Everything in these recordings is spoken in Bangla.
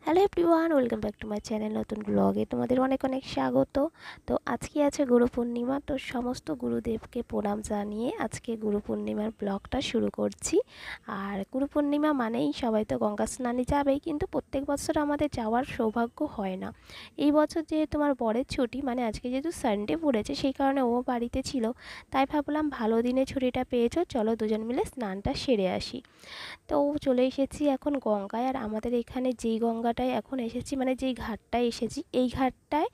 Hello everyone, welcome back to my channel. নতুন ব্লগে তোমাদের অনেক অনেক স্বাগত। তো আজকে আছে গুরু পূর্ণিমা, তো সমস্ত গুরুদেবকে প্রণাম জানিয়ে আজকে গুরু পূর্ণিমার ব্লগটা শুরু করছি। আর গুরু পূর্ণিমা মানেই সবাই তো গঙ্গা স্নানে যাবেই, কিন্তু প্রত্যেক বছর আমাদের যাওয়ার সৌভাগ্য হয় না। এই বছর যেহেতু আমার বরের ছুটি, মানে আজকে যেহেতু সানডে পড়েছে, সেই কারণে ও বাড়িতে ছিল, তাই ভাবলাম ভালো দিনে ছুটিটা পেয়েছো, চলো দুজন মিলে স্নানটা সেরে আসি। তো চলে এসেছি এখন গঙ্গায়। আর আমাদের এখানে যেই গঙ্গাটায় এখন এসেছি, মানে যেই ঘাটটায় এসেছি, এই ঘাটটায়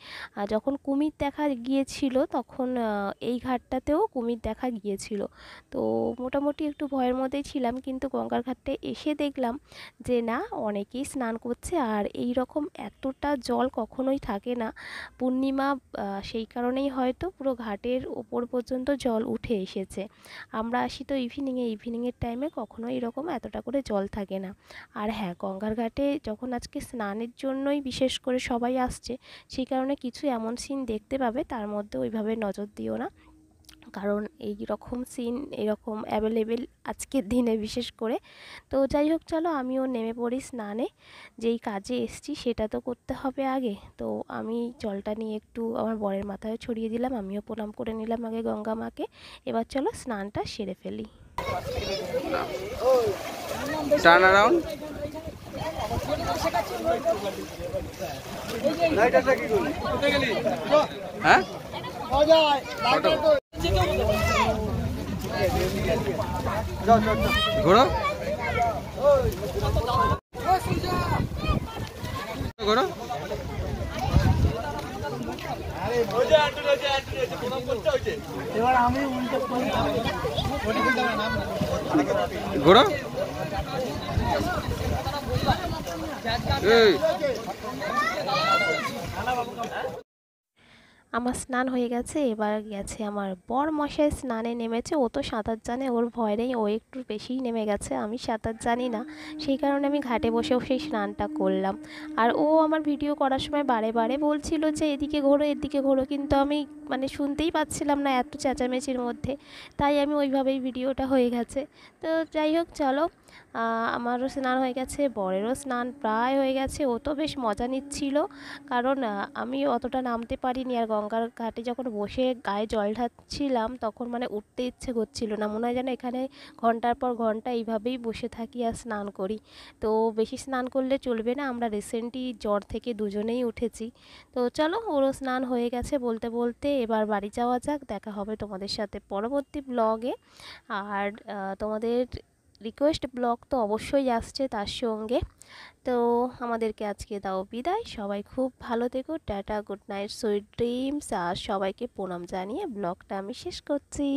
যখন কুমির দেখা গিয়েছিল তখন এই ঘাটটাতেও কুমির দেখা গিয়েছিল। তো মোটামুটি একটু ভয়ের মধ্যেই ছিলাম, কিন্তু গঙ্গার ঘাটে এসে দেখলাম যে না, অনেকেই স্নান করছে। আর এই রকম এতটা জল কখনোই থাকে না পূর্ণিমা, সেই কারণেই হয়তো পুরো ঘাটের ওপর পর্যন্ত জল উঠে এসেছে। আমরা আসি তো ইভিনিংয়ের টাইমে কখনো এরকম এতটা করে জল থাকে না। আর হ্যাঁ, গঙ্গার ঘাটে যখন আজকে স্নানের জন্যই বিশেষ করে সবাই আসছে, সেই কারণে কিছু এমন সিন দেখতে পাবে, তার মধ্যে ওইভাবে নজর দিও না, কারণ এই রকম সিন এরকম অ্যাভেলেবেল আজকের দিনে বিশেষ করে। তো যাই হোক, চলো আমিও নেমে পড়ি স্নানে। যেই কাজে এসছি সেটা তো করতে হবে আগে। তো আমি জলটা নিয়ে একটু আমার বরের মাথায় ছড়িয়ে দিলাম, আমিও প্রণাম করে নিলাম আগে গঙ্গা মাকে। এবার চলো স্নানটা সেরে ফেলি। Turn around. হ্যাঁ, ঘোরো ঘোরো। এবার আমি উল্টো ঘোরো। আমার স্নান হয়ে গেছে, এবার গেছে আমার বর মশাই স্নানে নেমেছে। ও তো সাঁতার জানে, ওর ভয় নেই, ও একটু বেশিই নেমে গেছে। আমি সাঁতার জানি না, সেই কারণে আমি ঘাটে বসে বসেই স্নানটা করলাম। আর ও আমার ভিডিও করার সময় বারে বারে বলছিল যে এদিকে ঘোরো এদিকে ঘোরো, কিন্তু আমি মানে শুনতেই পাচ্ছিলাম না এত চেঁচামেচির মধ্যে, তাই আমি ওইভাবেই ভিডিওটা হয়ে গেছে। তো যাই হোক, চলো আমারও স্নান হয়ে গেছে, বরেরও স্নান প্রায় হয়ে গেছে। ও তো বেশ মজা নিচ্ছিল, কারণ আমি অতটা নামতে পারিনি। আর গঙ্গার ঘাটে যখন বসে গায়ে জল ঢালছিলাম তখন মানে উঠতে ইচ্ছে করছিল না, মনে হয় যেন এখানে ঘন্টার পর ঘন্টা এইভাবেই বসে থাকি আর স্নান করি। তো বেশি স্নান করলে চলবে না, আমরা রিসেন্টলি জ্বর থেকে দুজনেই উঠেছি। তো চলো, ওরও স্নান হয়ে গেছে বলতে বলতে, এবার বাড়ি যাওয়া যাক। দেখা হবে তোমাদের সাথে পরবর্তী ব্লগে। আর তোমাদের রিকোয়েস্ট ব্লগ তো অবশ্যই আসছে তার সঙ্গে। তো আমাদেরকে আজকে দাও বিদায়, সবাই খুব ভালো থেকো, tata, good night, sweet dreams. আর সবাইকে প্রণাম জানিয়ে ব্লগটা আমি শেষ করছি।